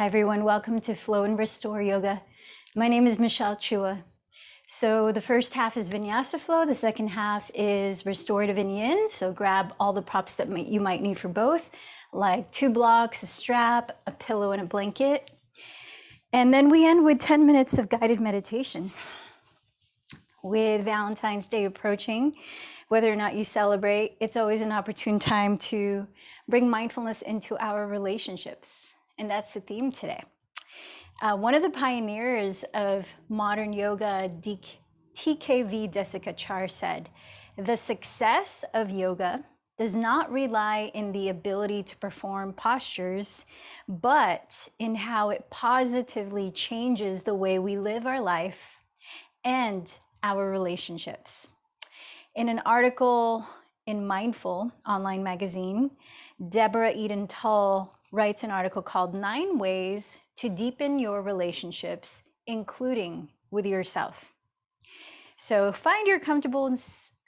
Hi everyone, welcome to Flow and Restore Yoga. My name is Michelle Chua. So the first half is Vinyasa Flow, the second half is Restorative and Yin. So grab all the props that you might need for both, like 2 blocks, a strap, a pillow, and a blanket. And then we end with 10 minutes of guided meditation. With Valentine's Day approaching, whether or not you celebrate, it's always an opportune time to bring mindfulness into our relationships. And that's the theme today. One of the pioneers of modern yoga, TKV Desikachar, said, "The success of yoga does not rely in the ability to perform postures, but in how it positively changes the way we live our life and our relationships." In an article in Mindful online magazine, Deborah Eden Tull writes an article called 9 Ways to Deepen Your Relationships, Including with Yourself. So find your comfortable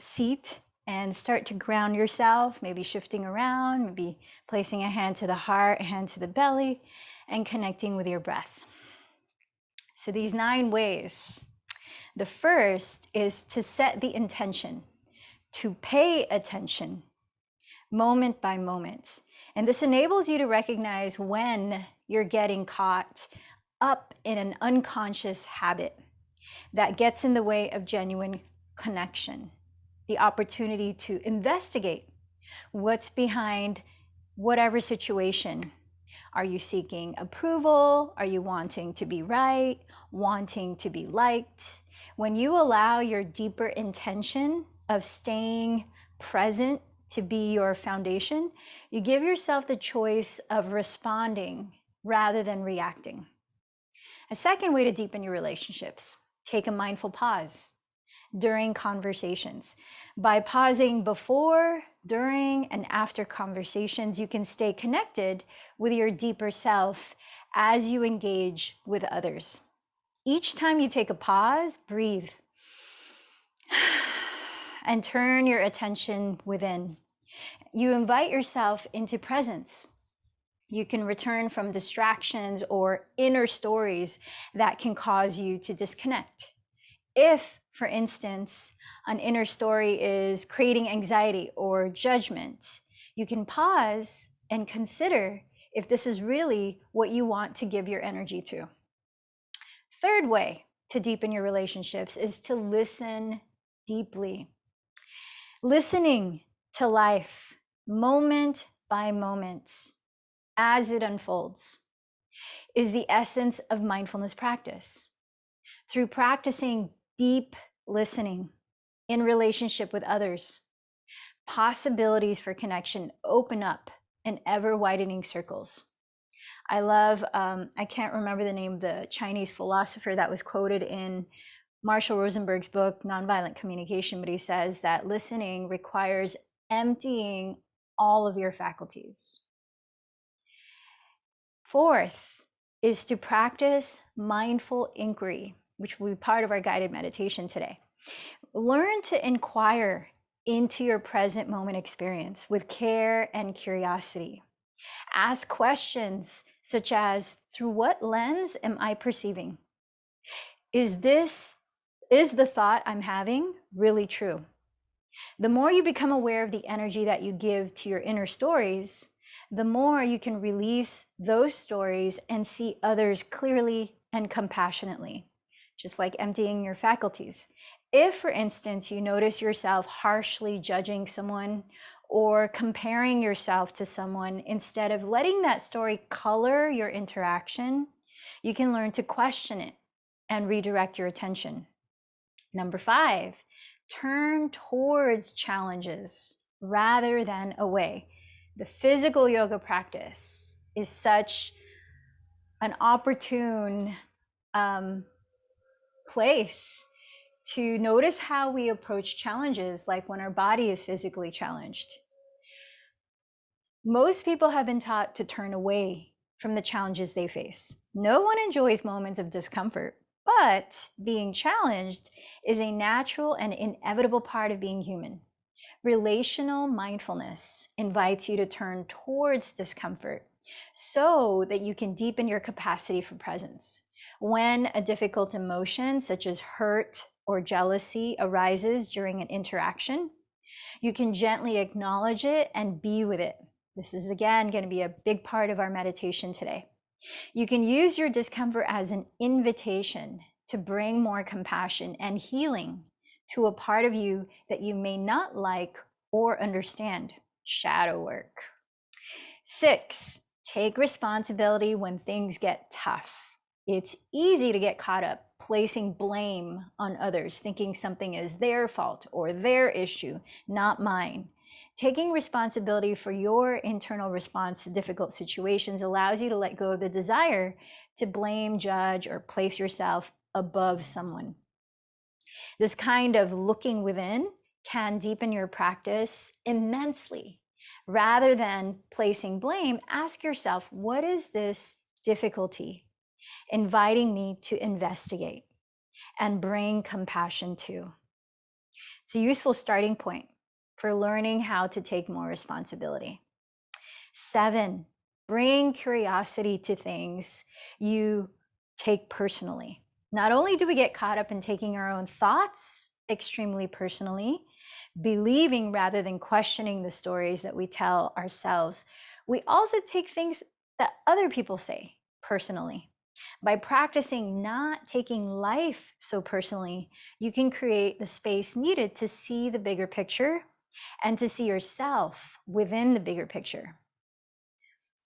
seat and start to ground yourself, maybe shifting around, maybe placing a hand to the heart, a hand to the belly, and connecting with your breath. So these 9 ways. The first is to set the intention, to pay attention moment by moment. And this enables you to recognize when you're getting caught up in an unconscious habit that gets in the way of genuine connection, the opportunity to investigate what's behind whatever situation. Are you seeking approval? Are you wanting to be right? Wanting to be liked? When you allow your deeper intention of staying present to be your foundation, you give yourself the choice of responding rather than reacting. A second way to deepen your relationships: take a mindful pause during conversations. By pausing before, during, and after conversations, you can stay connected with your deeper self as you engage with others. Each time you take a pause, breathe and turn your attention within. You invite yourself into presence. You can return from distractions or inner stories that can cause you to disconnect. If, for instance, an inner story is creating anxiety or judgment, you can pause and consider if this is really what you want to give your energy to. Third way to deepen your relationships is to listen deeply. Listening to life moment by moment as it unfolds is the essence of mindfulness practice. Through practicing deep listening in relationship with others, possibilities for connection open up in ever widening circles. I love, I can't remember the name of the Chinese philosopher that was quoted in Marshall Rosenberg's book, Nonviolent Communication, but he says that listening requires emptying all of your faculties. Fourth is to practice mindful inquiry, which will be part of our guided meditation today. Learn to inquire into your present moment experience with care and curiosity. Ask questions such as, through what lens am I perceiving? Is the thought I'm having really true? The more you become aware of the energy that you give to your inner stories, the more you can release those stories and see others clearly and compassionately, just like emptying your faculties. If, for instance, you notice yourself harshly judging someone or comparing yourself to someone, instead of letting that story color your interaction, you can learn to question it and redirect your attention. Number 5, turn towards challenges rather than away. The physical yoga practice is such an opportune place to notice how we approach challenges, like when our body is physically challenged. Most people have been taught to turn away from the challenges they face. No one enjoys moments of discomfort, but being challenged is a natural and inevitable part of being human. Relational mindfulness invites you to turn towards discomfort so that you can deepen your capacity for presence. When a difficult emotion, such as hurt or jealousy, arises during an interaction, you can gently acknowledge it and be with it. This is, again, going to be a big part of our meditation today. You can use your discomfort as an invitation to bring more compassion and healing to a part of you that you may not like or understand. Shadow work. 6, take responsibility when things get tough. It's easy to get caught up placing blame on others, thinking something is their fault or their issue, not mine. Taking responsibility for your internal response to difficult situations allows you to let go of the desire to blame, judge, or place yourself above someone. This kind of looking within can deepen your practice immensely. Rather than placing blame, ask yourself, what is this difficulty inviting me to investigate and bring compassion to? It's a useful starting point for learning how to take more responsibility. 7, bring curiosity to things you take personally. Not only do we get caught up in taking our own thoughts extremely personally, believing rather than questioning the stories that we tell ourselves, we also take things that other people say personally. By practicing not taking life so personally, you can create the space needed to see the bigger picture and to see yourself within the bigger picture.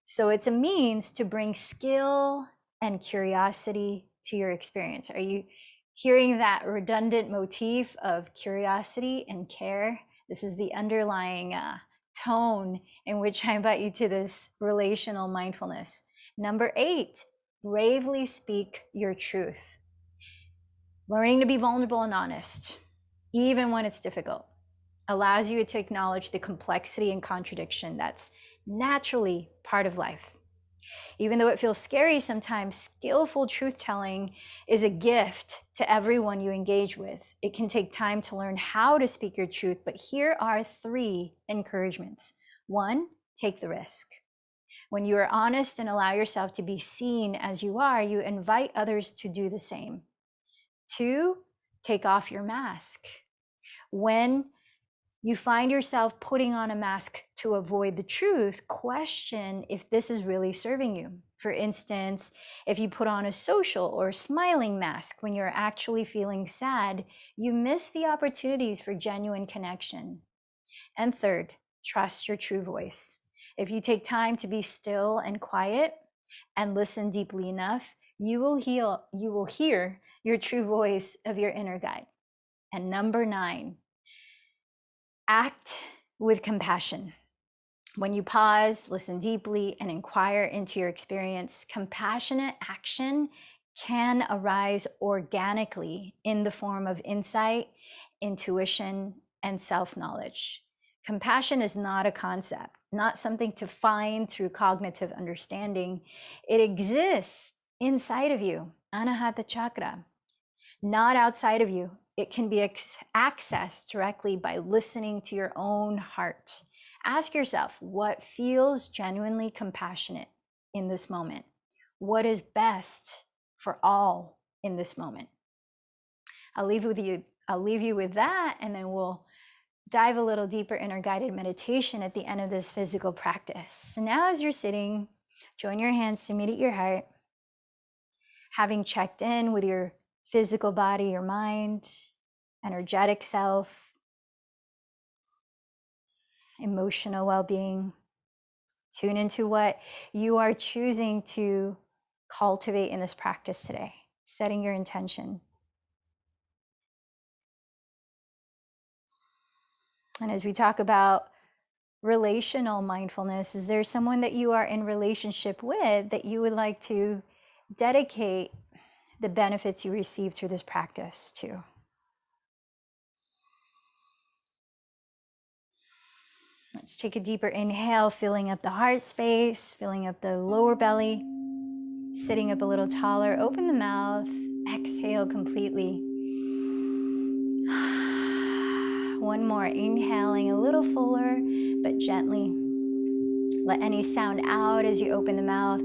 So it's a means to bring skill and curiosity to your experience. Are you hearing that redundant motif of curiosity and care? This is the underlying tone in which I invite you to this relational mindfulness. Number 8, bravely speak your truth. Learning to be vulnerable and honest, even when it's difficult, allows you to acknowledge the complexity and contradiction that's naturally part of life. Even though it feels scary sometimes, skillful truth telling is a gift to everyone you engage with. It can take time to learn how to speak your truth, but here are 3 encouragements. 1, take the risk. When you are honest and allow yourself to be seen as you are, you invite others to do the same. 2, take off your mask. When you find yourself putting on a mask to avoid the truth, question if this is really serving you. For instance, if you put on a social or smiling mask when you're actually feeling sad, you miss the opportunities for genuine connection. And 3rd, trust your true voice. If you take time to be still and quiet and listen deeply enough, you will hear your true voice of your inner guide. And number 9, act with compassion. When you pause, listen deeply, and inquire into your experience, compassionate action can arise organically in the form of insight, intuition, and self-knowledge. Compassion is not a concept, not something to find through cognitive understanding. It exists inside of you, Anahata Chakra, not outside of you. It can be accessed directly by listening to your own heart. Ask yourself, what feels genuinely compassionate in this moment? What is best for all in this moment? I'll leave you with that, and then we'll dive a little deeper in our guided meditation at the end of this physical practice. So now as you're sitting, join your hands to meet at your heart, having checked in with your physical body, your mind, energetic self, emotional well-being. Tune into what you are choosing to cultivate in this practice today, setting your intention. And as we talk about relational mindfulness, is there someone that you are in relationship with that you would like to dedicate the benefits you receive through this practice to? Let's take a deeper inhale, filling up the heart space, filling up the lower belly, sitting up a little taller. Open the mouth, exhale completely. One more, inhaling a little fuller, but gently. Let any sound out as you open the mouth.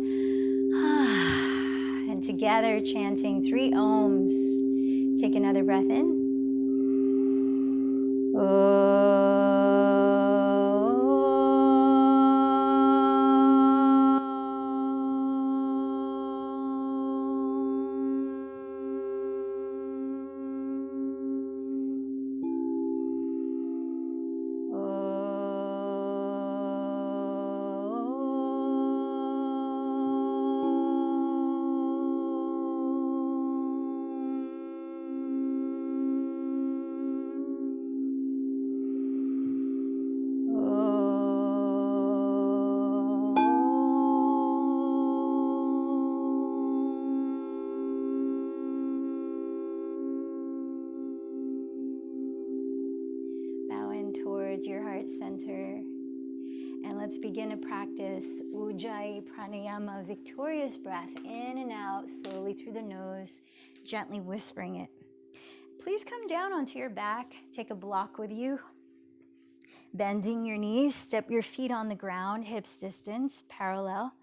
And together chanting 3 ohms. Take another breath in. Towards your heart center, and let's begin to practice Ujjayi Pranayama, victorious breath in and out slowly through the nose, gently whispering it. Please come down onto your back, take a block with you, bending your knees, step your feet on the ground, hips distance, parallel,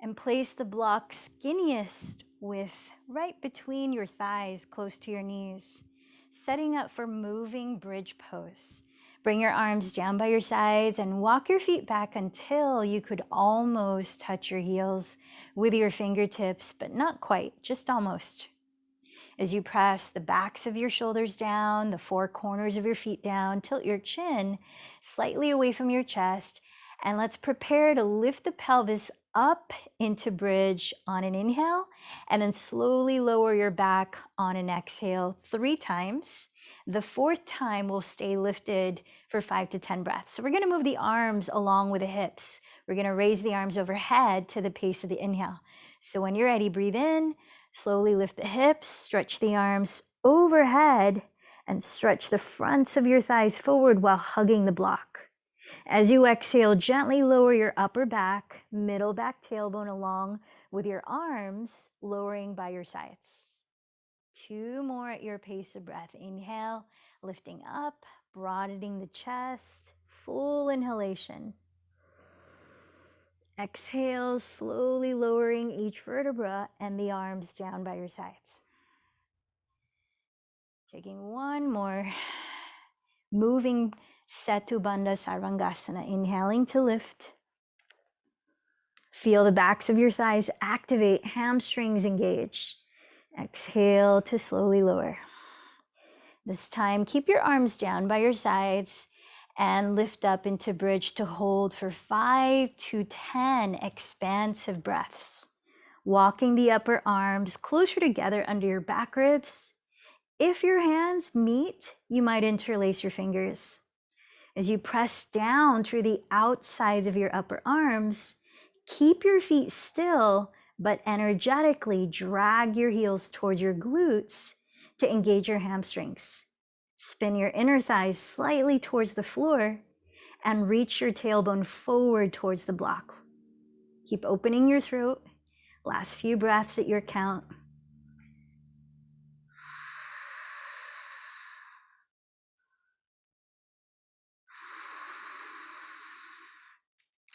and place the block skinniest width right between your thighs, close to your knees, setting up for moving bridge pose. Bring your arms down by your sides and walk your feet back until you could almost touch your heels with your fingertips, but not quite, just almost. As you press the backs of your shoulders down, the 4 corners of your feet down, tilt your chin slightly away from your chest, and let's prepare to lift the pelvis up into bridge on an inhale, and then slowly lower your back on an exhale 3 times. The 4th time will stay lifted for 5 to 10 breaths. So we're going to move the arms along with the hips. We're going to raise the arms overhead to the pace of the inhale. So when you're ready, breathe in, slowly lift the hips, stretch the arms overhead, and stretch the fronts of your thighs forward while hugging the block. As you exhale, gently lower your upper back, middle back tailbone along with your arms lowering by your sides. 2 more at your pace of breath. Inhale, lifting up, broadening the chest, full inhalation. Exhale, slowly lowering each vertebra and the arms down by your sides. Taking 1 more. Moving Setu Bandha Sarvangasana. Inhaling to lift. Feel the backs of your thighs activate, hamstrings engage. Exhale to slowly lower. This time, keep your arms down by your sides and lift up into bridge to hold for 5 to 10 expansive breaths. Walking the upper arms closer together under your back ribs. If your hands meet, you might interlace your fingers. As you press down through the outsides of your upper arms, keep your feet still, but energetically drag your heels towards your glutes to engage your hamstrings. Spin your inner thighs slightly towards the floor and reach your tailbone forward towards the block. Keep opening your throat. Last few breaths at your count.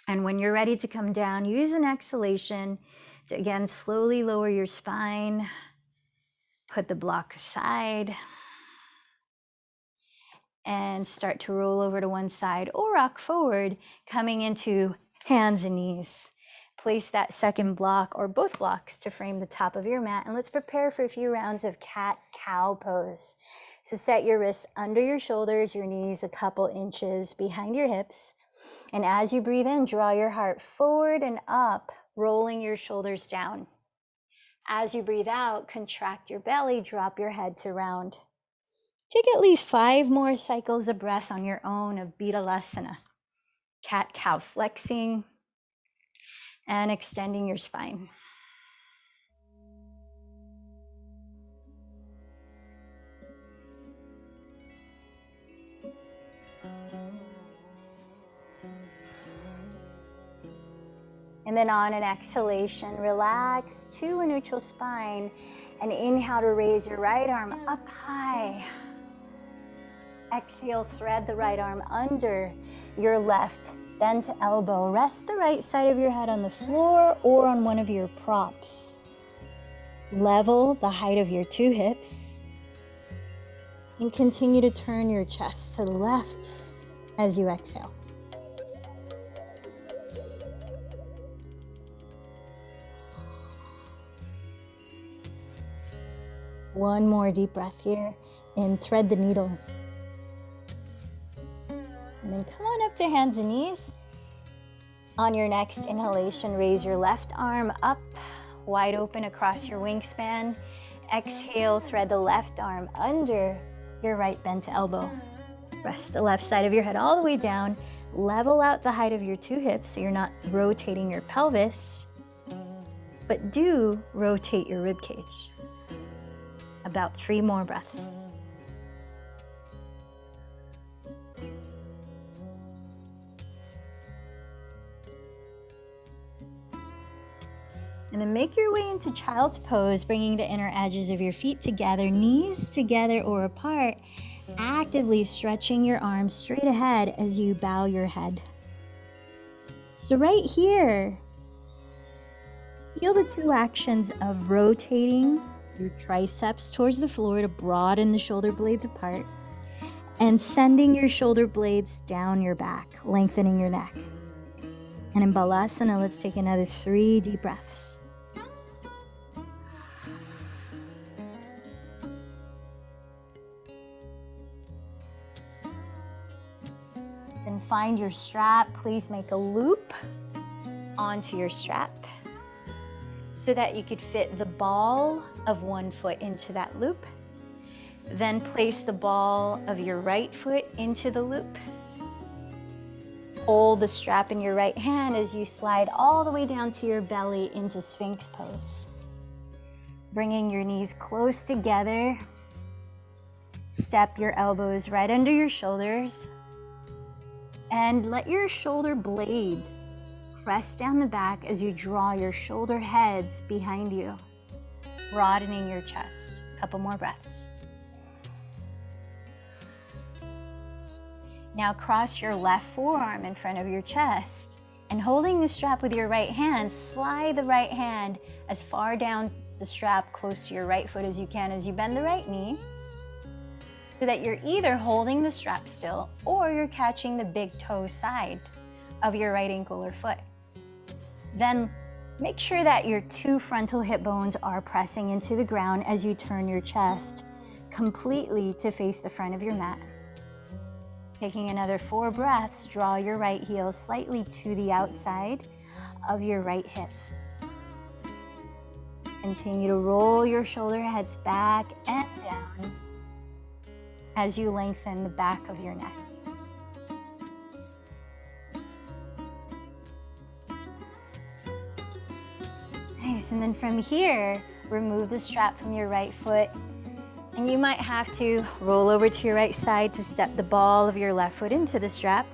And when you're ready to come down, use an exhalation to again slowly lower your spine. Put the block aside and start to roll over to one side or rock forward, coming into hands and knees. Place that second block or both blocks to frame the top of your mat, and let's prepare for a few rounds of cat-cow pose. So set your wrists under your shoulders, your knees a couple inches behind your hips. And as you breathe in, draw your heart forward and up, rolling your shoulders down. As you breathe out, contract your belly, drop your head to round. Take at least 5 more cycles of breath on your own of Vinyasa. Cat-cow flexing and extending your spine. And then on an exhalation, relax to a neutral spine and inhale to raise your right arm up high. Exhale, thread the right arm under your left Bent elbow. Rest the right side of your head on the floor or on one of your props. Level the height of your two hips. And continue to turn your chest to the left as you exhale. One more deep breath here and thread the needle. And then come on up to hands and knees. On your next inhalation, raise your left arm up, wide open across your wingspan. Exhale, thread the left arm under your right bent elbow. Rest the left side of your head all the way down. Level out the height of your two hips so you're not rotating your pelvis, but do rotate your rib cage. About 3 more breaths. And then make your way into child's pose, bringing the inner edges of your feet together, knees together or apart, actively stretching your arms straight ahead as you bow your head. So right here, feel the 2 actions of rotating your triceps towards the floor to broaden the shoulder blades apart and sending your shoulder blades down your back, lengthening your neck. And in Balasana, let's take another 3 deep breaths. Then find your strap. Please make a loop onto your strap so that you could fit the ball of one foot into that loop. Then place the ball of your right foot into the loop. Hold the strap in your right hand as you slide all the way down to your belly into Sphinx pose. Bringing your knees close together. Step your elbows right under your shoulders. And let your shoulder blades press down the back as you draw your shoulder heads behind you, broadening your chest. A couple more breaths. Now cross your left forearm in front of your chest and holding the strap with your right hand, slide the right hand as far down the strap close to your right foot as you can as you bend the right knee, so that you're either holding the strap still or you're catching the big toe side of your right ankle or foot. Then make sure that your 2 frontal hip bones are pressing into the ground as you turn your chest completely to face the front of your mat. Taking another 4 breaths, draw your right heel slightly to the outside of your right hip. Continue to roll your shoulder heads back and down as you lengthen the back of your neck. Nice, and then from here, remove the strap from your right foot, and you might have to roll over to your right side to step the ball of your left foot into the strap.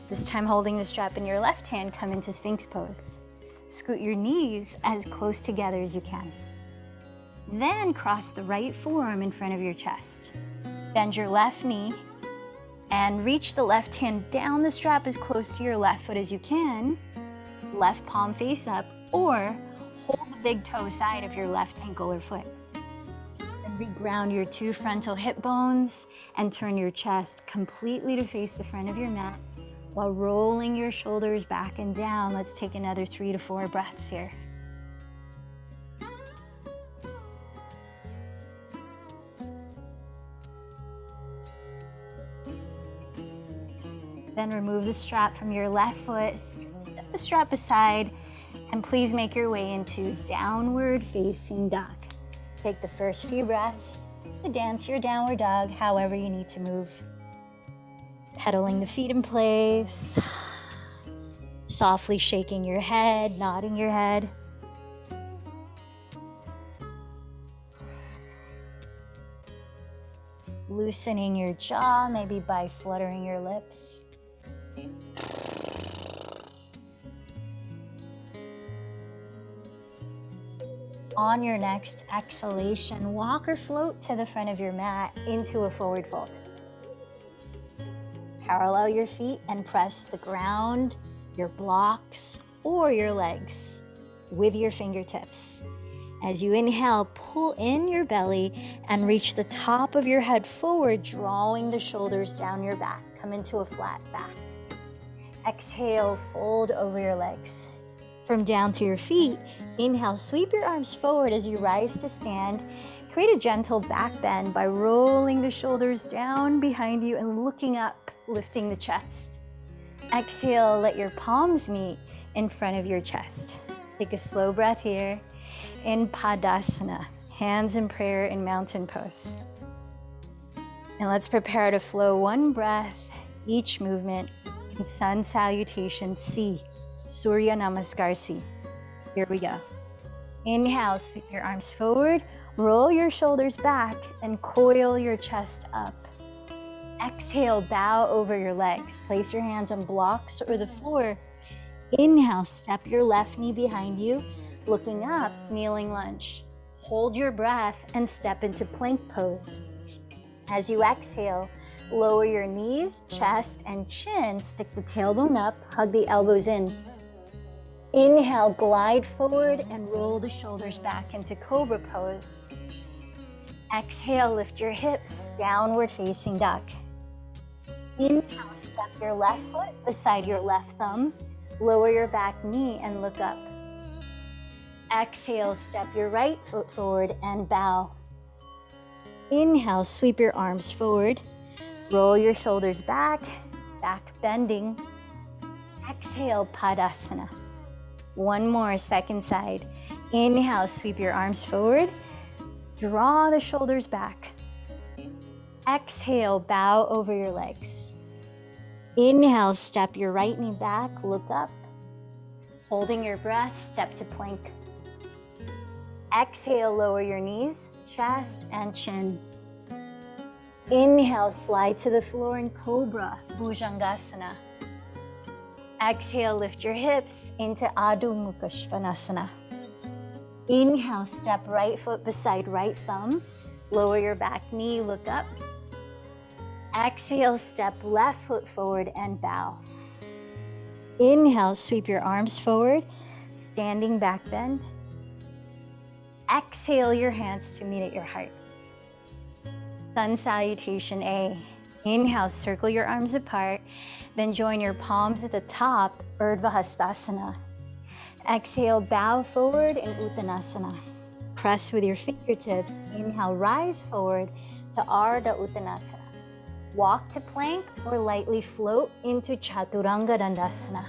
This time holding the strap in your left hand, come into Sphinx pose. Scoot your knees as close together as you can. Then cross the right forearm in front of your chest. Bend your left knee and reach the left hand down the strap as close to your left foot as you can. Left palm face up, or hold the big toe side of your left ankle or foot. Then reground your 2 frontal hip bones and turn your chest completely to face the front of your mat while rolling your shoulders back and down. Let's take another 3 to 4 breaths here. Then remove the strap from your left foot, step the strap aside, and please make your way into downward facing dog. Take the first few breaths to dance your downward dog however you need to move. Pedaling the feet in place, softly shaking your head, nodding your head. Loosening your jaw, maybe by fluttering your lips. On your next exhalation, walk or float to the front of your mat into a forward fold. Parallel your feet and press the ground, your blocks, or your legs with your fingertips. As you inhale, pull in your belly and reach the top of your head forward, drawing the shoulders down your back. Come into a flat back. Exhale, fold over your legs. From down to your feet, inhale, sweep your arms forward as you rise to stand. Create a gentle back bend by rolling the shoulders down behind you and looking up, lifting the chest. Exhale, let your palms meet in front of your chest. Take a slow breath here. In Padasana, hands in prayer in mountain pose. And let's prepare to flow one breath, each movement in sun salutation C, Surya Namaskar C. Here we go. Inhale, sweep your arms forward, roll your shoulders back, and coil your chest up. Exhale, bow over your legs. Place your hands on blocks or the floor. Inhale, step your left knee behind you, looking up, kneeling lunge. Hold your breath and step into plank pose. As you exhale, lower your knees, chest, and chin. Stick the tailbone up, hug the elbows in. Inhale, glide forward and roll the shoulders back into cobra pose. Exhale, lift your hips, downward facing duck. Inhale, step your left foot beside your left thumb. Lower your back knee and look up. Exhale, step your right foot forward and bow. Inhale, sweep your arms forward. Roll your shoulders back, back bending. Exhale, Padasana. One more, second side. Inhale, sweep your arms forward. Draw the shoulders back. Exhale, bow over your legs. Inhale, step your right knee back, look up. Holding your breath, step to plank. Exhale, lower your knees, chest, and chin. Inhale, slide to the floor in Cobra, Bhujangasana. Exhale, lift your hips into Adho Mukha Svanasana. Inhale, step right foot beside right thumb. Lower your back knee, look up. Exhale, step left foot forward and bow. Inhale, sweep your arms forward, standing back bend. Exhale your hands to meet at your heart. Sun salutation A. Inhale, circle your arms apart, then join your palms at the top, Urdhva Hastasana. Exhale, bow forward in Uttanasana. Press with your fingertips. Inhale, rise forward to Ardha Uttanasana. Walk to plank or lightly float into Chaturanga Dandasana.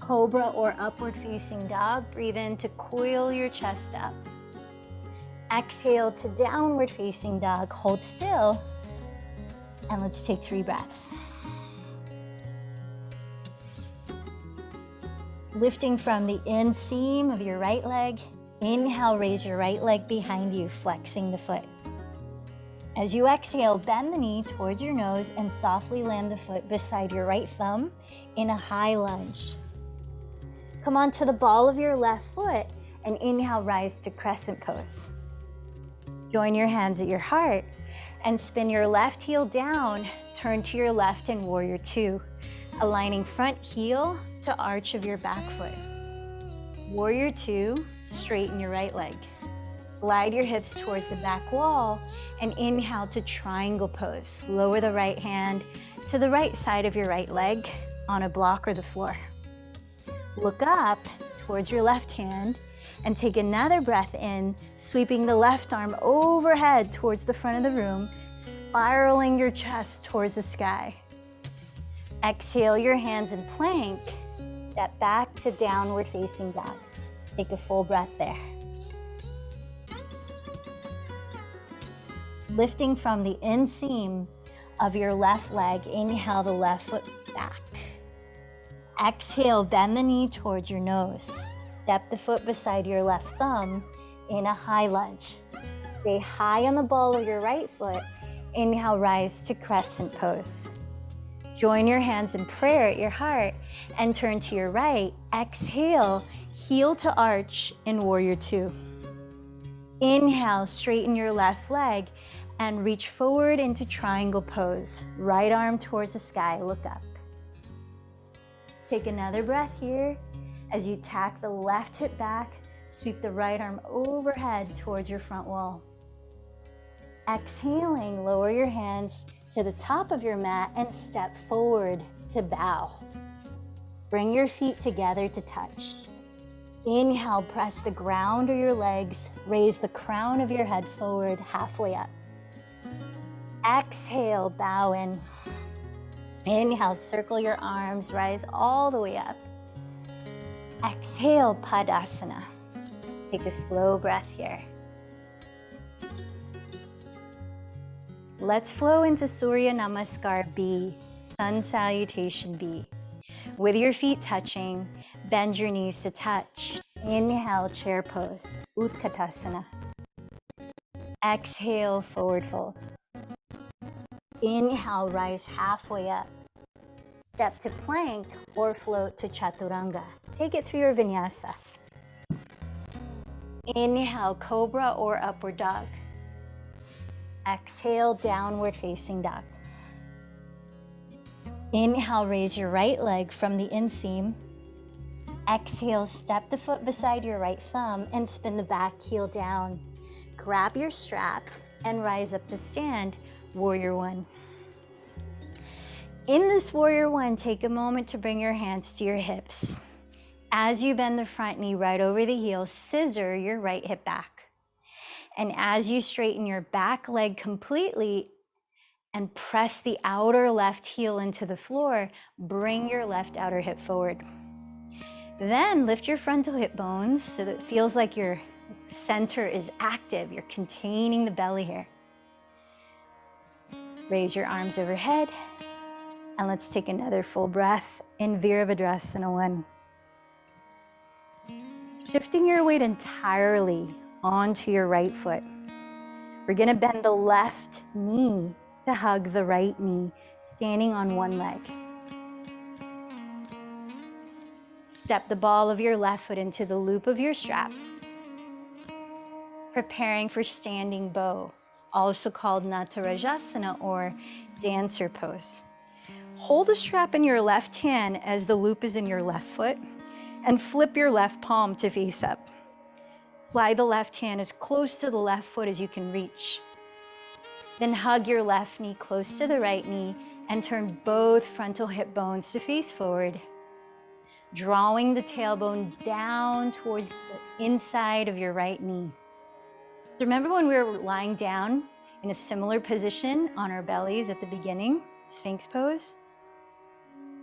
Cobra or upward facing dog. Breathe in to coil your chest up. Exhale to downward facing dog. Hold still. And let's take 3 breaths. Lifting from the inseam of your right leg. Inhale, raise your right leg behind you, flexing the foot. As you exhale, bend the knee towards your nose and softly land the foot beside your right thumb in a high lunge. Come onto the ball of your left foot and inhale, rise to crescent pose. Join your hands at your heart and spin your left heel down. Turn to your left in Warrior Two, aligning front heel to arch of your back foot. Warrior Two, straighten your right leg. Glide your hips towards the back wall and inhale to triangle pose. Lower the right hand to the right side of your right leg on a block or the floor. Look up towards your left hand and take another breath in, sweeping the left arm overhead towards the front of the room, spiraling your chest towards the sky. Exhale your hands in plank. Step back to downward facing dog. Take a full breath there. Lifting from the inseam of your left leg, inhale the left foot back. Exhale, bend the knee towards your nose. Step the foot beside your left thumb in a high lunge. Stay high on the ball of your right foot. Inhale, rise to crescent pose. Join your hands in prayer at your heart and turn to your right. Exhale, heel to arch in Warrior Two. Inhale, straighten your left leg. and reach forward into triangle pose. Right arm towards the sky, look up. Take another breath here as you tack the left hip back, sweep the right arm overhead towards your front wall. Exhaling, lower your hands to the top of your mat and step forward to bow. Bring your feet together to touch. Inhale, press the ground or your legs, raise the crown of your head forward, halfway up. Exhale, bow in. Inhale, circle your arms, rise all the way up. Exhale, Padasana. Take a slow breath here. Let's flow into Surya Namaskar B, Sun Salutation B. With your feet touching, bend your knees to touch. Inhale, chair pose, Utkatasana. Exhale, forward fold. Inhale, rise halfway up. Step to plank or float to Chaturanga. Take it through your Vinyasa. Inhale, Cobra or Upward Dog. Exhale, Downward Facing Dog. Inhale, raise your right leg from the inseam. Exhale, step the foot beside your right thumb and spin the back heel down. Grab your strap and rise up to stand, Warrior One. In this Warrior One, take a moment to bring your hands to your hips. As you bend the front knee right over the heel, scissor your right hip back. And as you straighten your back leg completely and press the outer left heel into the floor, bring your left outer hip forward. Then lift your frontal hip bones so that it feels like your center is active. You're containing the belly here. Raise your arms overhead. And let's take another full breath in Virabhadrasana 1. Shifting your weight entirely onto your right foot. We're gonna bend the left knee to hug the right knee, standing on one leg. Step the ball of your left foot into the loop of your strap. Preparing for standing bow, also called Natarajasana or dancer pose. Hold the strap in your left hand as the loop is in your left foot and flip your left palm to face up. Slide the left hand as close to the left foot as you can reach. Then hug your left knee close to the right knee and turn both frontal hip bones to face forward, drawing the tailbone down towards the inside of your right knee. So remember when we were lying down in a similar position on our bellies at the beginning, Sphinx pose?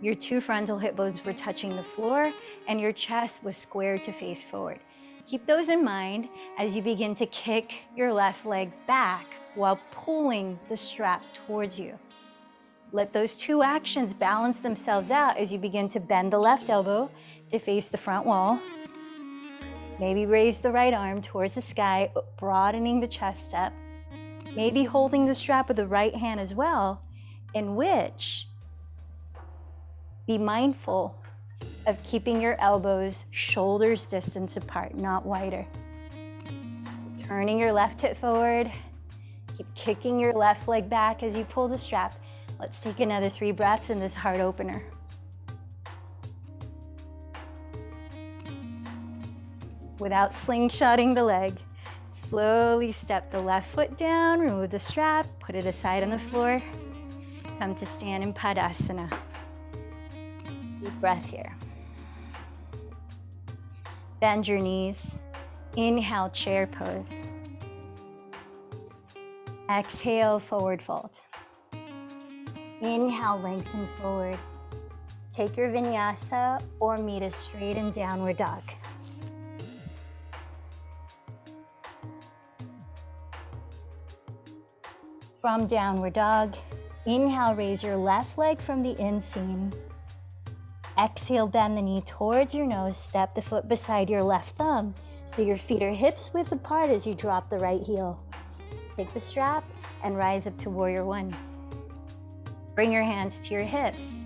Your two frontal hip bones were touching the floor and your chest was squared to face forward. Keep those in mind as you begin to kick your left leg back while pulling the strap towards you. Let those two actions balance themselves out as you begin to bend the left elbow to face the front wall. Maybe raise the right arm towards the sky, broadening the chest up. Maybe holding the strap with the right hand as well, in which be mindful of keeping your elbows shoulders distance apart, not wider. Turning your left hip forward. Keep kicking your left leg back as you pull the strap. Let's take another 3 breaths in this heart opener. Without slingshotting the leg, slowly step the left foot down, remove the strap, put it aside on the floor. Come to stand in Padasana. Deep breath here. Bend your knees. Inhale, chair pose. Exhale, forward fold. Inhale, lengthen forward. Take your vinyasa or meet us straight in downward dog. From downward dog, inhale, raise your left leg from the inseam. Exhale, bend the knee towards your nose, step the foot beside your left thumb so your feet are hips width apart as you drop the right heel. Take the strap and rise up to Warrior One. Bring your hands to your hips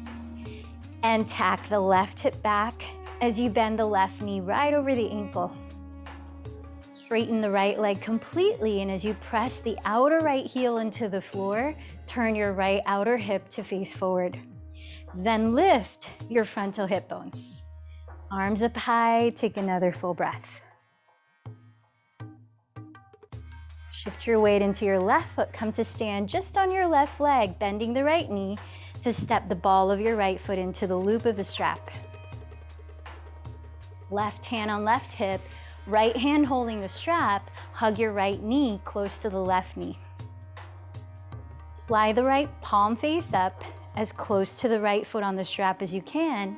and tack the left hip back as you bend the left knee right over the ankle. Straighten the right leg completely, and as you press the outer right heel into the floor, turn your right outer hip to face forward. Then lift your frontal hip bones. Arms up high, take another full breath. Shift your weight into your left foot, come to stand just on your left leg, bending the right knee to step the ball of your right foot into the loop of the strap. Left hand on left hip, right hand holding the strap, hug your right knee close to the left knee. Slide the right palm face up as close to the right foot on the strap as you can,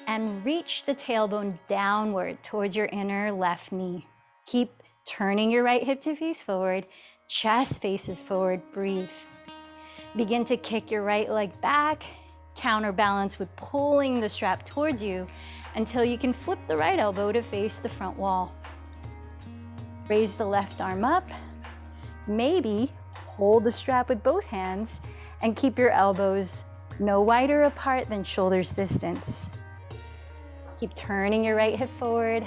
and reach the tailbone downward towards your inner left knee. Keep turning your right hip to face forward, chest faces forward, breathe. Begin to kick your right leg back, counterbalance with pulling the strap towards you until you can flip the right elbow to face the front wall. Raise the left arm up, maybe hold the strap with both hands and keep your elbows no wider apart than shoulders distance. Keep turning your right hip forward,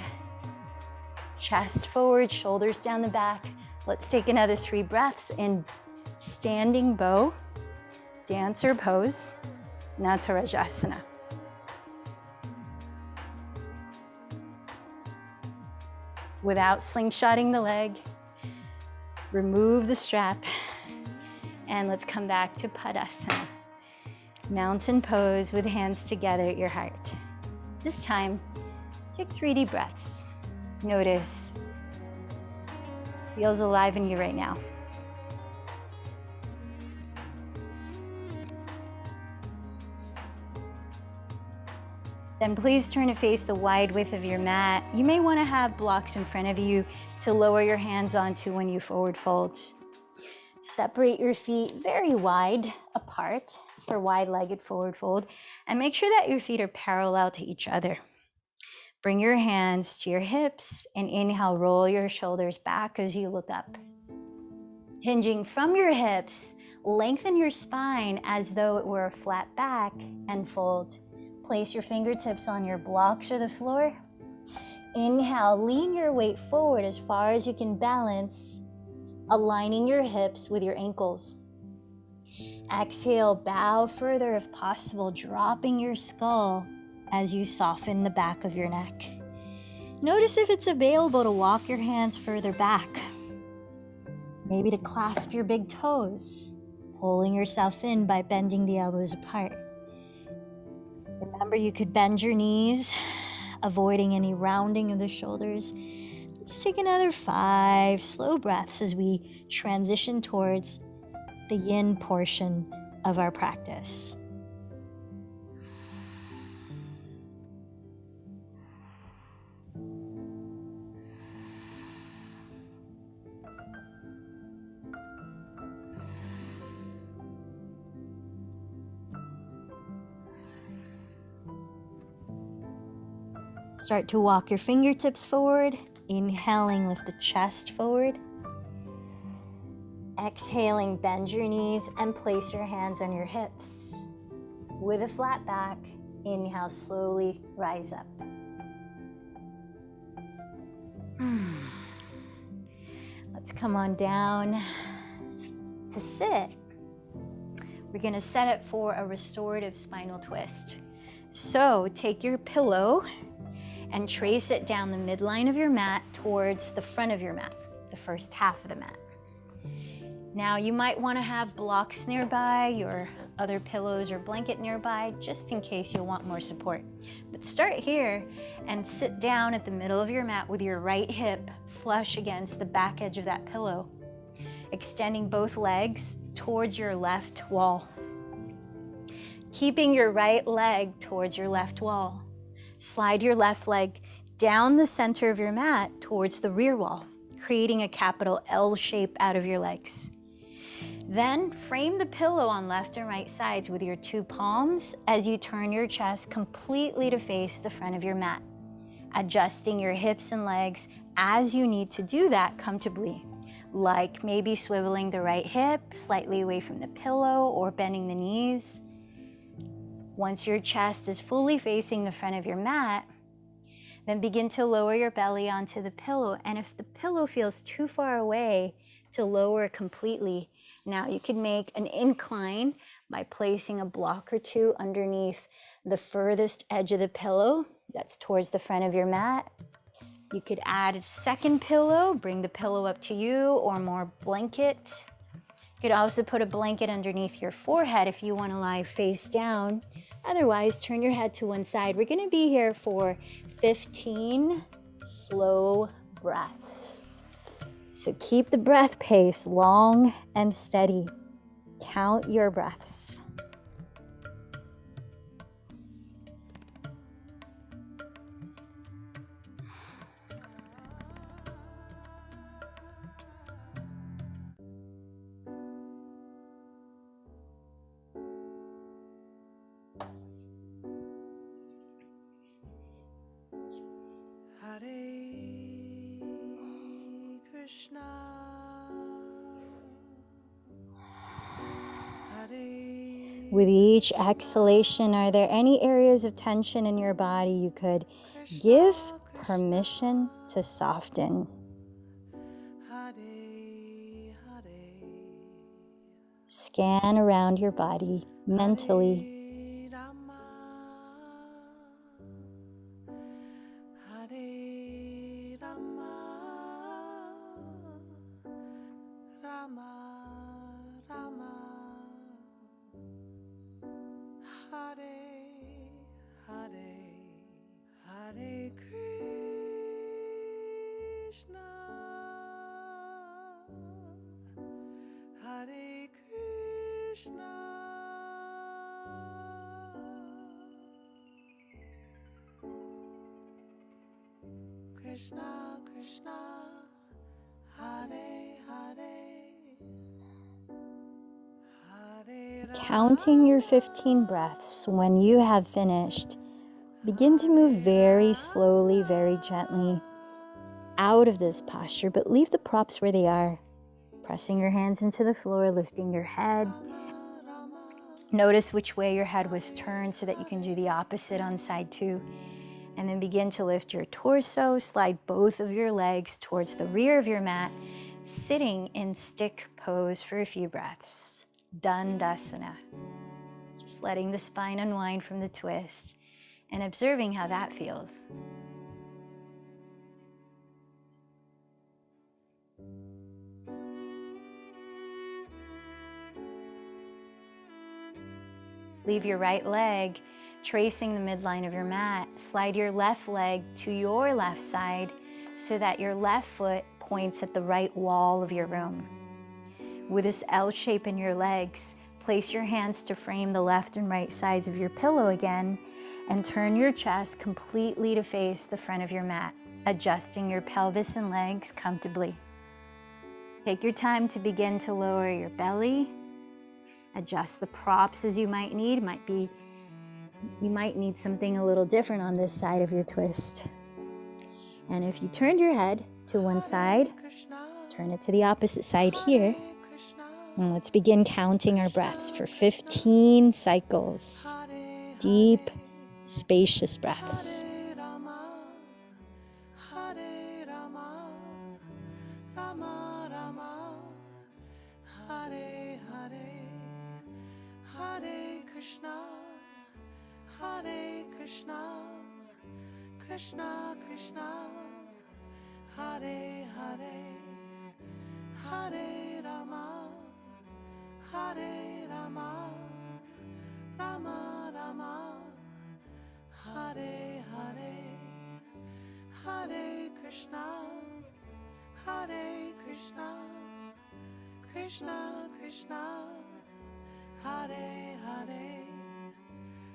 chest forward, shoulders down the back. Let's take another 3 breaths in standing bow, dancer pose, Natarajasana. Without slingshotting the leg, remove the strap, and let's come back to Padasana. Mountain pose with hands together at your heart. This time, take 3 deep breaths. Notice feels alive in you right now. Then please turn to face the wide width of your mat. You may want to have blocks in front of you to lower your hands onto when you forward fold. Separate your feet very wide apart for wide-legged forward fold, and make sure that your feet are parallel to each other. Bring your hands to your hips and inhale, roll your shoulders back as you look up. Hinging from your hips, lengthen your spine as though it were a flat back and fold. Place your fingertips on your blocks or the floor. Inhale, lean your weight forward as far as you can balance, aligning your hips with your ankles. Exhale, bow further if possible, dropping your skull as you soften the back of your neck. Notice if it's available to walk your hands further back. Maybe to clasp your big toes, pulling yourself in by bending the elbows apart. Remember, you could bend your knees, avoiding any rounding of the shoulders. Let's take another 5 slow breaths as we transition towards the yin portion of our practice. Start to walk your fingertips forward. Inhaling, lift the chest forward. Exhaling, bend your knees and place your hands on your hips. With a flat back, inhale, slowly rise up. Let's come on down to sit. We're going to set it for a restorative spinal twist. So take your pillow and trace it down the midline of your mat towards the front of your mat, the first half of the mat. Now you might want to have blocks nearby, your other pillows or blanket nearby, just in case you'll want more support. But start here and sit down at the middle of your mat with your right hip flush against the back edge of that pillow, extending both legs towards your left wall. Keeping your right leg towards your left wall. Slide your left leg down the center of your mat towards the rear wall, creating a capital L shape out of your legs. Then frame the pillow on left and right sides with your 2 palms as you turn your chest completely to face the front of your mat, adjusting your hips and legs as you need to do that comfortably, like maybe swiveling the right hip slightly away from the pillow or bending the knees. Once your chest is fully facing the front of your mat, Then begin to lower your belly onto the pillow. And if the pillow feels too far away to lower completely, now you can make an incline by placing a block or two underneath the furthest edge of the pillow. That's towards the front of your mat. You could add a second pillow, bring the pillow up to you, or more blanket. You could also put a blanket underneath your forehead if you want to lie face down. Otherwise, turn your head to one side. We're going to be here for 15 slow breaths. So keep the breath pace long and steady. Count your breaths. With each exhalation, are there any areas of tension in your body you could give permission to soften? Scan around your body mentally. Krishna, Krishna, Hare Hare. So counting your 15 breaths, when you have finished, begin to move very slowly, very gently out of this posture, but leave the props where they are. Pressing your hands into the floor, lifting your head. Notice which way your head was turned so that you can do the opposite on side two. And then begin to lift your torso, slide both of your legs towards the rear of your mat, sitting in stick pose for a few breaths. Dandasana. Just letting the spine unwind from the twist and observing how that feels. Leave your right leg tracing the midline of your mat. Slide your left leg to your left side so that your left foot points at the right wall of your room. With this L shape in your legs, place your hands to frame the left and right sides of your pillow again and turn your chest completely to face the front of your mat, adjusting your pelvis and legs comfortably. Take your time to begin to lower your belly. Adjust the props as you might need. You might need something a little different on this side of your twist. And if you turned your head to one side, turn it to the opposite side here. And let's begin counting our breaths for 15 cycles. Deep, spacious breaths. Hare Krishna, Hare Krishna, Krishna Krishna, Hare Hare, Hare Rama, Hare Rama, Rama Rama, Hare Hare, Hare Krishna, Hare Krishna, Krishna Krishna, Hare Hare,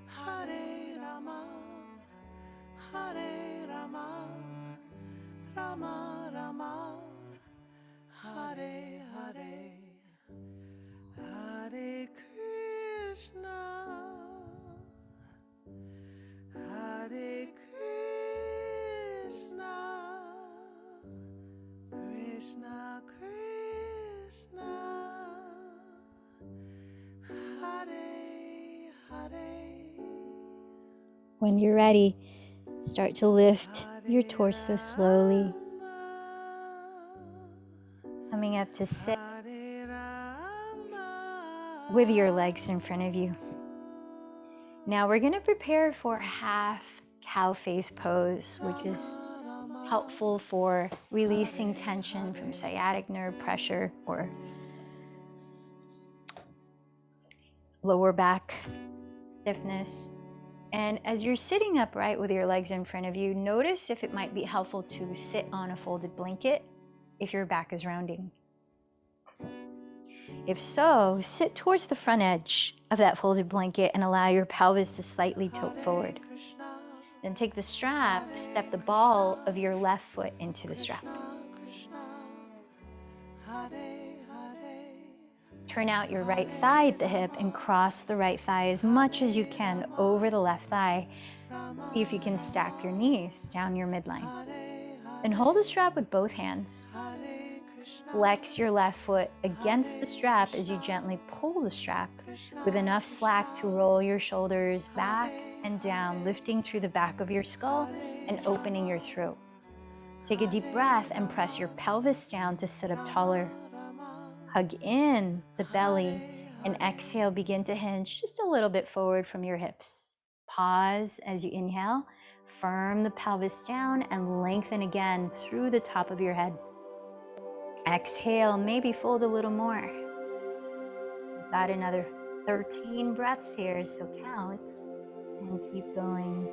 Hare Rama, Hare Rama, Rama Rama, Hare Hare, Hare Krishna, Hare Krishna, Krishna Krishna, When you're ready, start to lift your torso slowly, coming up to sit with your legs in front of you. Now we're going to prepare for half cow face pose, which is helpful for releasing tension from sciatic nerve pressure or lower back stiffness. And as you're sitting upright with your legs in front of you, notice if it might be helpful to sit on a folded blanket if your back is rounding. If so, sit towards the front edge of that folded blanket and allow your pelvis to slightly tilt forward. Then take the strap, step the ball of your left foot into the strap. Turn out your right thigh at the hip and cross the right thigh as much as you can over the left thigh. See if you can stack your knees down your midline. And hold the strap with both hands. Flex your left foot against the strap as you gently pull the strap with enough slack to roll your shoulders back and down, lifting through the back of your skull and opening your throat. Take a deep breath and press your pelvis down to sit up taller. Hug in the belly and exhale, begin to hinge just a little bit forward from your hips. Pause as you inhale, firm the pelvis down and lengthen again through the top of your head. Exhale, maybe fold a little more. Got another 13 breaths here, so count and keep going.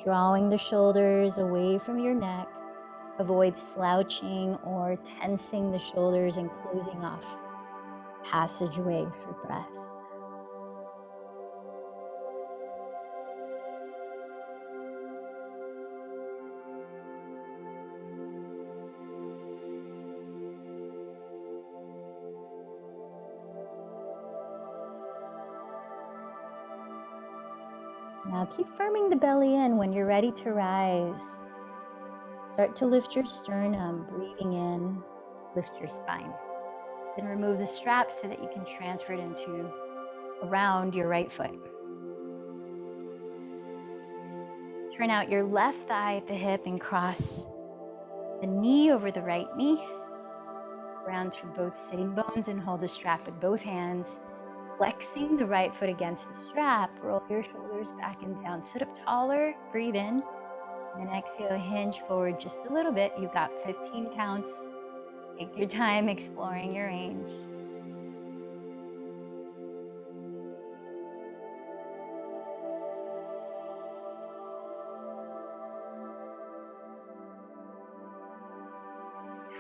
Drawing the shoulders away from your neck. Avoid slouching or tensing the shoulders and closing off passageway for breath. Now keep firming the belly in. When you're ready to rise, start to lift your sternum, breathing in, lift your spine. Then remove the strap so that you can transfer it into around your right foot. Turn out your left thigh at the hip and cross the knee over the right knee. Round through both sitting bones and hold the strap with both hands. Flexing the right foot against the strap, roll your shoulders back and down. Sit up taller, breathe in, and exhale, hinge forward just a little bit. You've got 15 counts. Take your time exploring your range.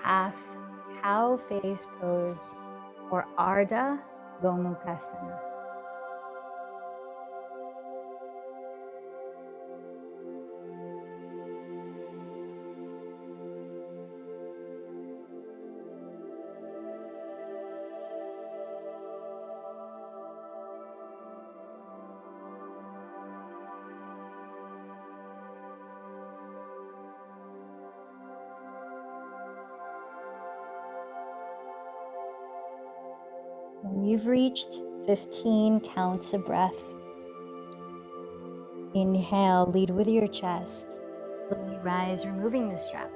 Half cow face pose or Ardha Gomukhasana. When you've reached 15 counts of breath, inhale, lead with your chest. Slowly rise, removing the strap.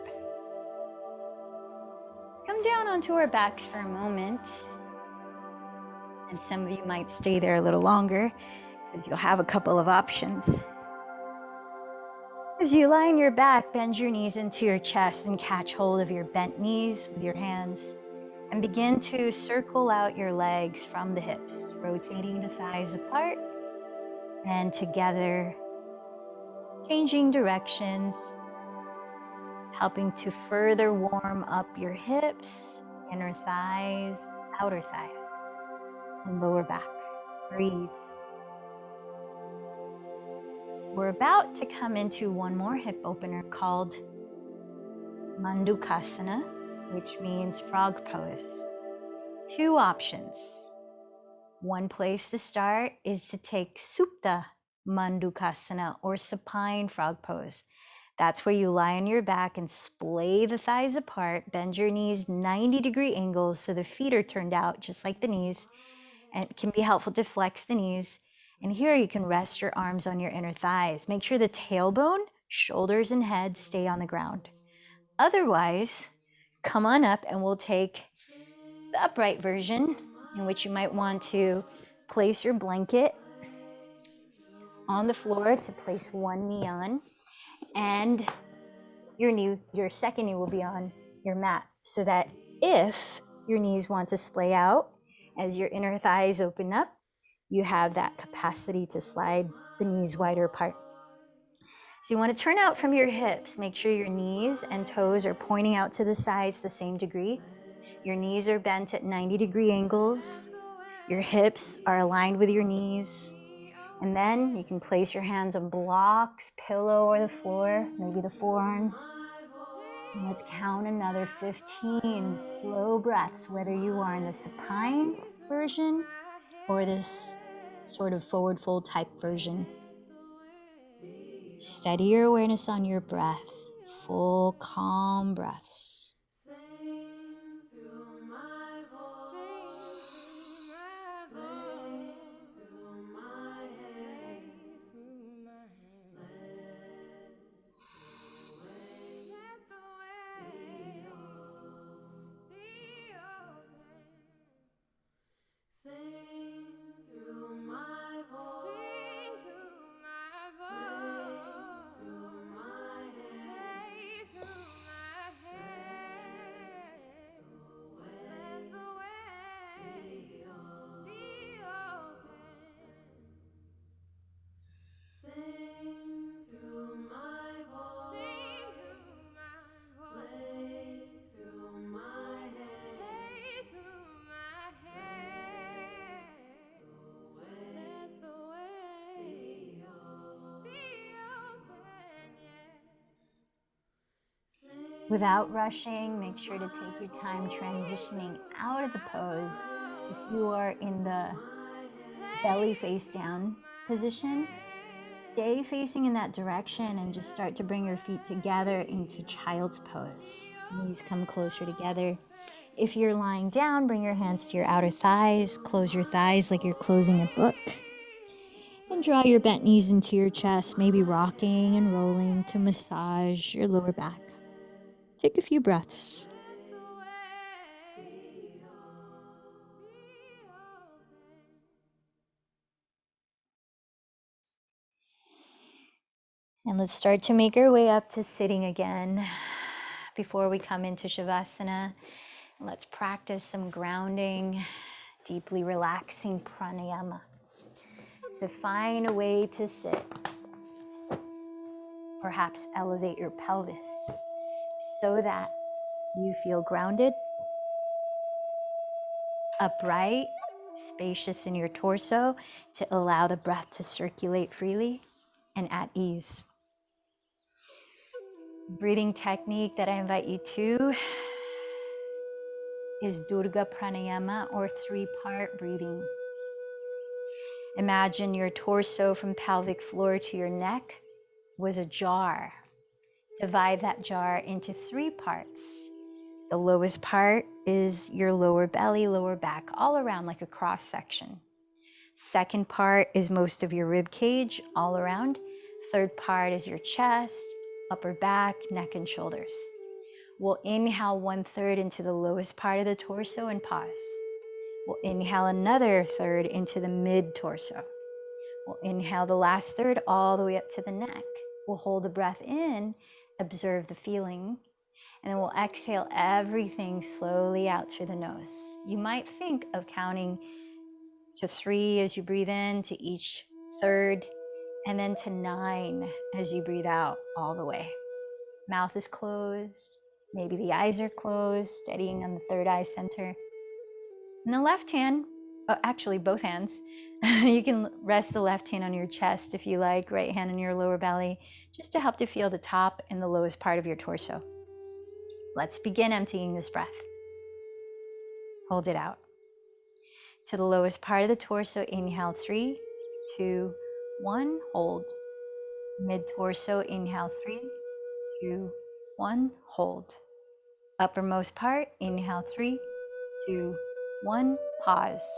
Let's come down onto our backs for a moment. And some of you might stay there a little longer because you'll have a couple of options. As you lie on your back, bend your knees into your chest and catch hold of your bent knees with your hands. And begin to circle out your legs from the hips, rotating the thighs apart and together, changing directions, helping to further warm up your hips, inner thighs, outer thighs, and lower back. Breathe. We're about to come into one more hip opener called Mandukasana, which means frog pose. Two options. One place to start is to take Supta Mandukasana or supine frog pose. That's where you lie on your back and splay the thighs apart, bend your knees 90-degree angles so the feet are turned out just like the knees, and it can be helpful to flex the knees. And here you can rest your arms on your inner thighs. Make sure the tailbone, shoulders, and head stay on the ground. Otherwise, come on up and we'll take the upright version, in which you might want to place your blanket on the floor to place one knee on, and your second knee will be on your mat, so that if your knees want to splay out as your inner thighs open up, you have that capacity to slide the knees wider apart. So you want to turn out from your hips. Make sure your knees and toes are pointing out to the sides the same degree. Your knees are bent at 90-degree angles. Your hips are aligned with your knees. And then you can place your hands on blocks, pillow, or the floor, maybe the forearms. And let's count another 15 slow breaths, whether you are in the supine version or this sort of forward fold type version. Steady your awareness on your breath, full calm breaths. Without rushing, make sure to take your time transitioning out of the pose. If you are in the belly face down position, stay facing in that direction and just start to bring your feet together into child's pose. Knees come closer together. If you're lying down, bring your hands to your outer thighs, close your thighs like you're closing a book, and draw your bent knees into your chest, maybe rocking and rolling to massage your lower back. Take a few breaths. And let's start to make our way up to sitting again. Before we come into Shavasana, let's practice some grounding, deeply relaxing pranayama. So find a way to sit. Perhaps elevate your pelvis so that you feel grounded, upright, spacious in your torso to allow the breath to circulate freely and at ease. Breathing technique that I invite you to is Durga Pranayama, or 3-part breathing. Imagine your torso from pelvic floor to your neck was a jar. Divide that jar into 3 parts. The lowest part is your lower belly, lower back, all around like a cross section. Second part is most of your rib cage, all around. Third part is your chest, upper back, neck, and shoulders. We'll inhale 1/3 into the lowest part of the torso and pause. We'll inhale another third into the mid torso. We'll inhale the last third all the way up to the neck. We'll hold the breath in, observe the feeling, and then we'll exhale everything slowly out through the nose. You might think of counting to 3 as you breathe in to each third, and then to 9 as you breathe out all the way. Mouth is closed, maybe the eyes are closed, steadying on the third eye center. And the left hand, actually both hands, you can rest the left hand on your chest if you like, right hand on your lower belly, just to help to feel the top and the lowest part of your torso. Let's begin emptying this breath. Hold it out. To the lowest part of the torso, inhale 3, 2, 1, hold. Mid-torso, inhale 3, 2, 1, hold. Uppermost part, inhale 3, 2, 1, pause.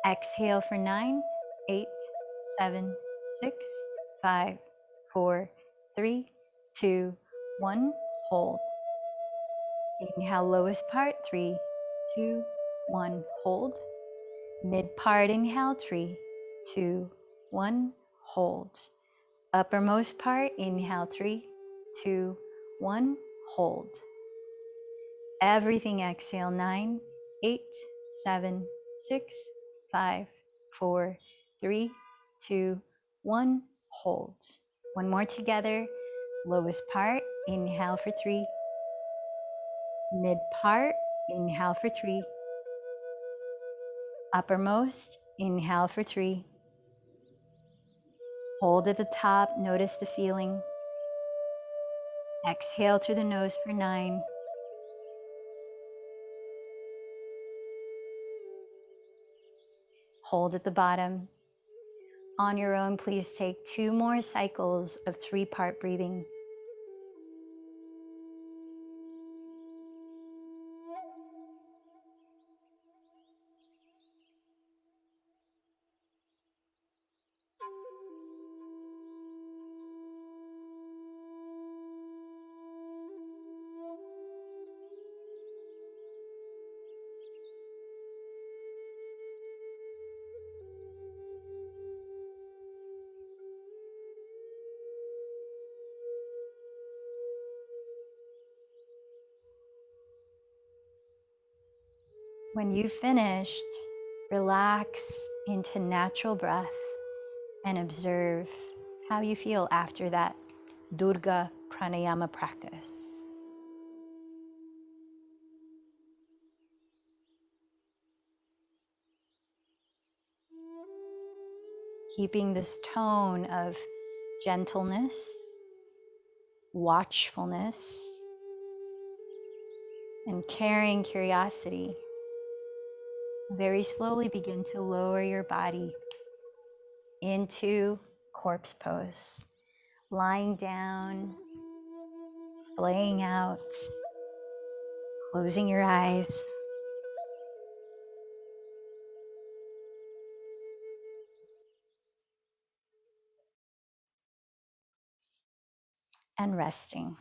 Exhale for 9, 8, 7, 6, 5, 4, 3, 2, 1, hold. Inhale lowest part, 3, 2, 1, hold. Mid part, inhale 3, 2, 1, hold. Uppermost part, inhale 3, 2, 1, hold. Everything exhale 9, 8, 7, 6, 5, 4, 3, 2, 1, hold. One more together. Lowest part, inhale for 3. Mid part, inhale for 3. Uppermost, inhale for 3. Hold at the top, notice the feeling. Exhale through the nose for 9. Hold at the bottom. On your own, please take 2 more cycles of 3-part breathing. When you've finished, relax into natural breath and observe how you feel after that Durga pranayama practice. Keeping this tone of gentleness, watchfulness, and caring curiosity. Very slowly begin to lower your body into corpse pose, lying down, splaying out, closing your eyes, and resting.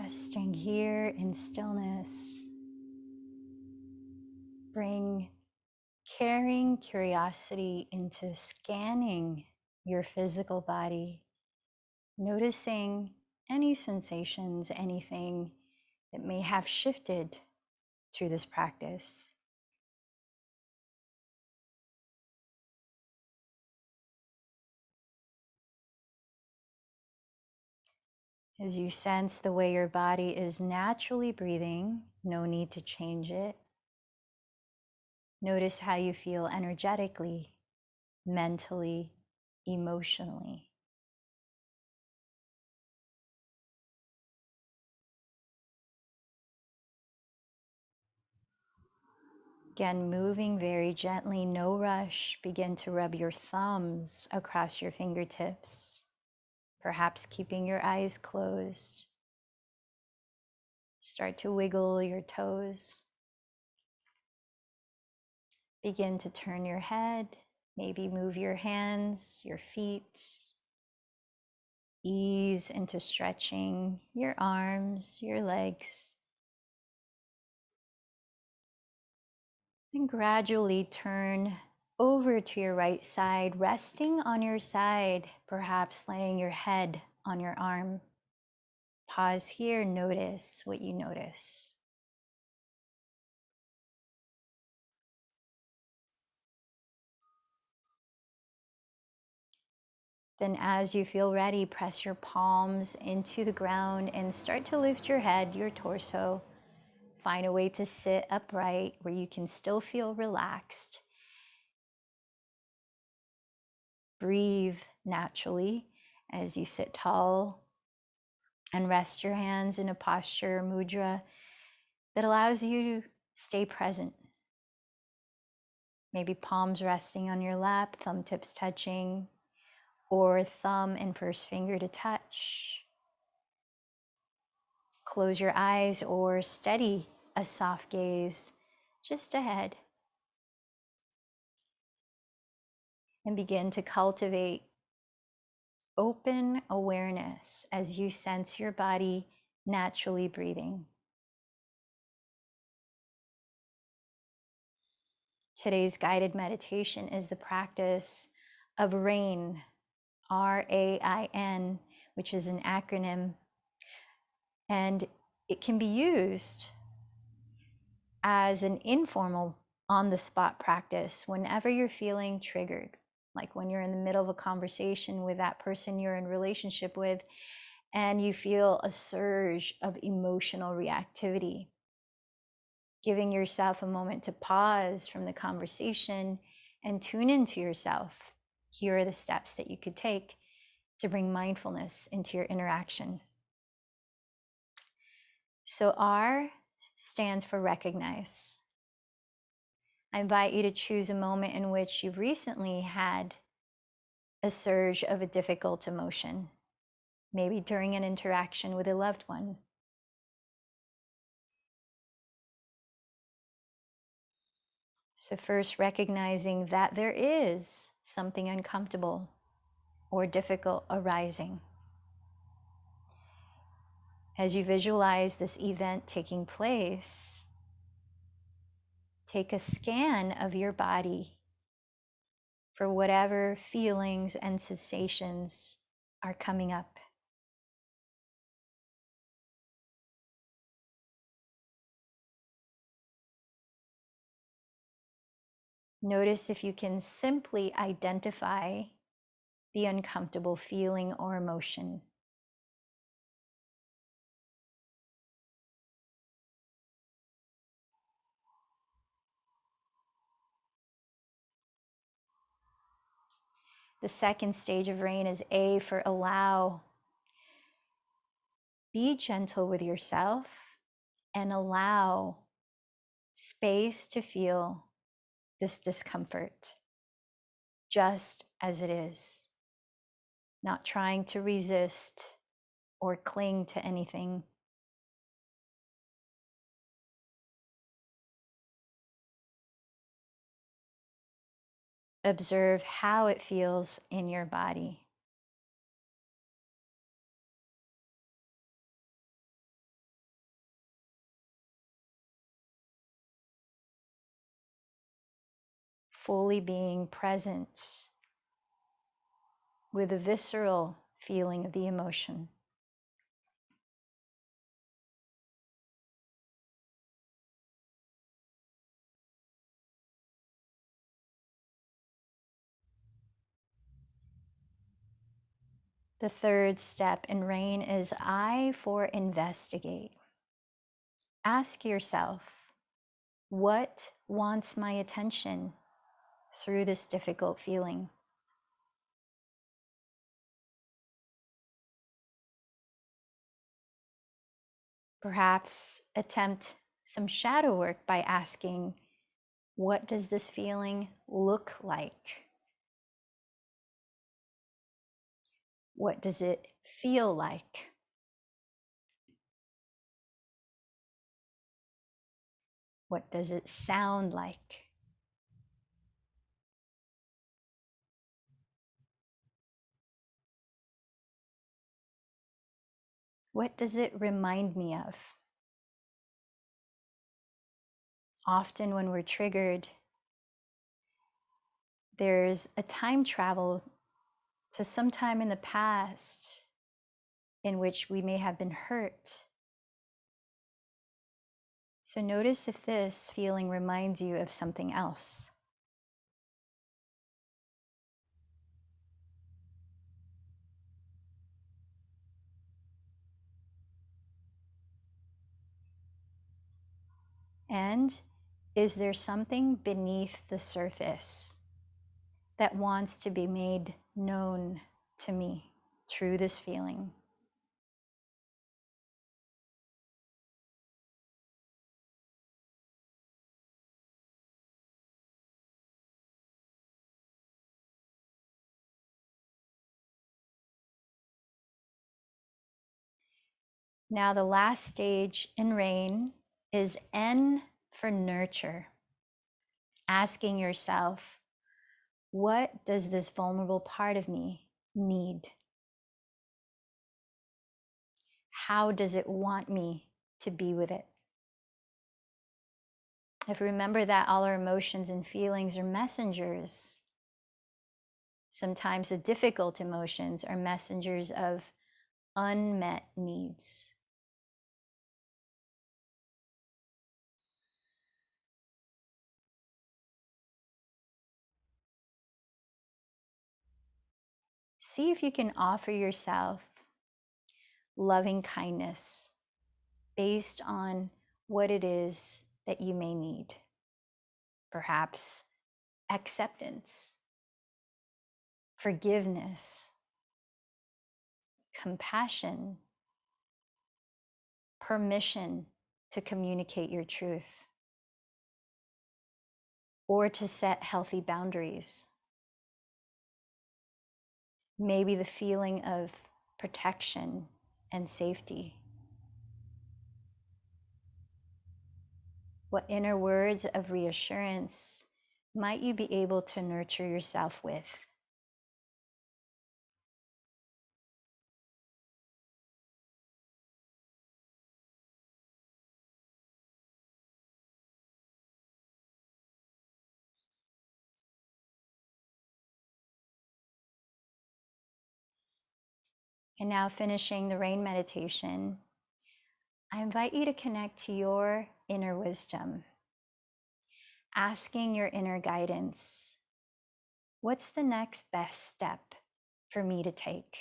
Resting here in stillness. Bring caring curiosity into scanning your physical body, noticing any sensations, anything that may have shifted through this practice. As you sense the way your body is naturally breathing, no need to change it. Notice how you feel energetically, mentally, emotionally. Again, moving very gently, no rush. Begin to rub your thumbs across your fingertips, perhaps keeping your eyes closed. Start to wiggle your toes. Begin to turn your head, maybe move your hands, your feet. Ease into stretching your arms, your legs. And gradually turn over to your right side, resting on your side, perhaps laying your head on your arm. Pause here, notice what you notice. Then as you feel ready, press your palms into the ground and start to lift your head, your torso. Find a way to sit upright where you can still feel relaxed. Breathe naturally as you sit tall and rest your hands in a posture, mudra, that allows you to stay present. Maybe palms resting on your lap, thumb tips touching, or thumb and first finger to touch. Close your eyes or steady a soft gaze just ahead. And begin to cultivate open awareness as you sense your body naturally breathing. Today's guided meditation is the practice of RAIN, RAIN, which is an acronym, and it can be used as an informal on-the-spot practice whenever you're feeling triggered, like when you're in the middle of a conversation with that person you're in relationship with and you feel a surge of emotional reactivity. Giving yourself a moment to pause from the conversation and tune into yourself. Here are the steps that you could take to bring mindfulness into your interaction. So R stands for recognize. I invite you to choose a moment in which you've recently had a surge of a difficult emotion, maybe during an interaction with a loved one. So first recognizing that there is something uncomfortable or difficult arising. As you visualize this event taking place, take a scan of your body for whatever feelings and sensations are coming up. Notice if you can simply identify the uncomfortable feeling or emotion. The second stage of RAIN is A for allow. Be gentle with yourself and allow space to feel this discomfort just as it is, not trying to resist or cling to anything. Observe how it feels in your body. fully being present with a visceral feeling of the emotion. The third step in RAIN is I for investigate. Ask yourself, what wants my attention through this difficult feeling? Perhaps attempt some shadow work by asking, what does this feeling look like? What does it feel like? What does it sound like? What does it remind me of? Often when we're triggered, there's a time travel to some time in the past in which we may have been hurt. So notice if this feeling reminds you of something else. And is there something beneath the surface that wants to be made known to me through this feeling? Now, the last stage in RAIN is N for nurture. Asking yourself, what does this vulnerable part of me need? How does it want me to be with it? If we remember that all our emotions and feelings are messengers, sometimes the difficult emotions are messengers of unmet needs. See if you can offer yourself loving kindness based on what it is that you may need. Perhaps acceptance, forgiveness, compassion, permission to communicate your truth, or to set healthy boundaries. Maybe the feeling of protection and safety. What inner words of reassurance might you be able to nurture yourself with? And now, finishing the RAIN meditation, I invite you to connect to your inner wisdom, asking your inner guidance, what's the next best step for me to take?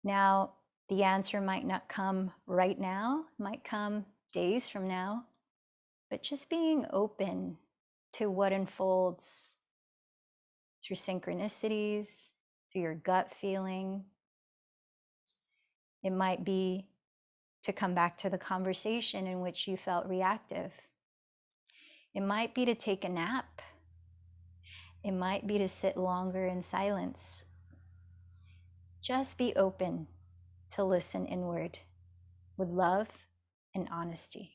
Now, the answer might not come right now, might come days from now, but just being open to what unfolds through synchronicities, through your gut feeling. It might be to come back to the conversation in which you felt reactive. It might be to take a nap. It might be to sit longer in silence. Just be open to listen inward with love and honesty.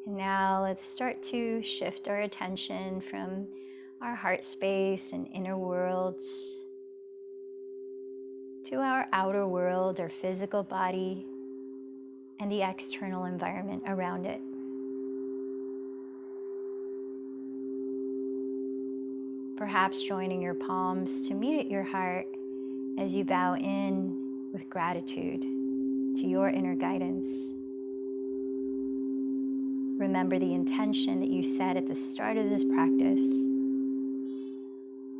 And now let's start to shift our attention from our heart space and inner worlds to our outer world, our physical body, and the external environment around it. Perhaps joining your palms to meet at your heart as you bow in with gratitude to your inner guidance. Remember the intention that you set at the start of this practice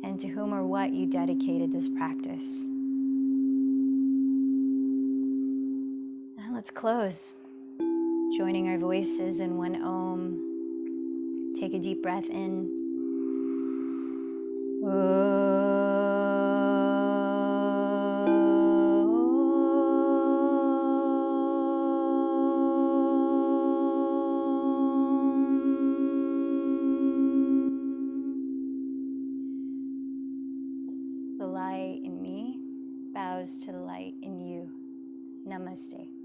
and to whom or what you dedicated this practice. Now let's close, joining our voices in one Om. Take a deep breath in. The light in me bows to the light in you. Namaste.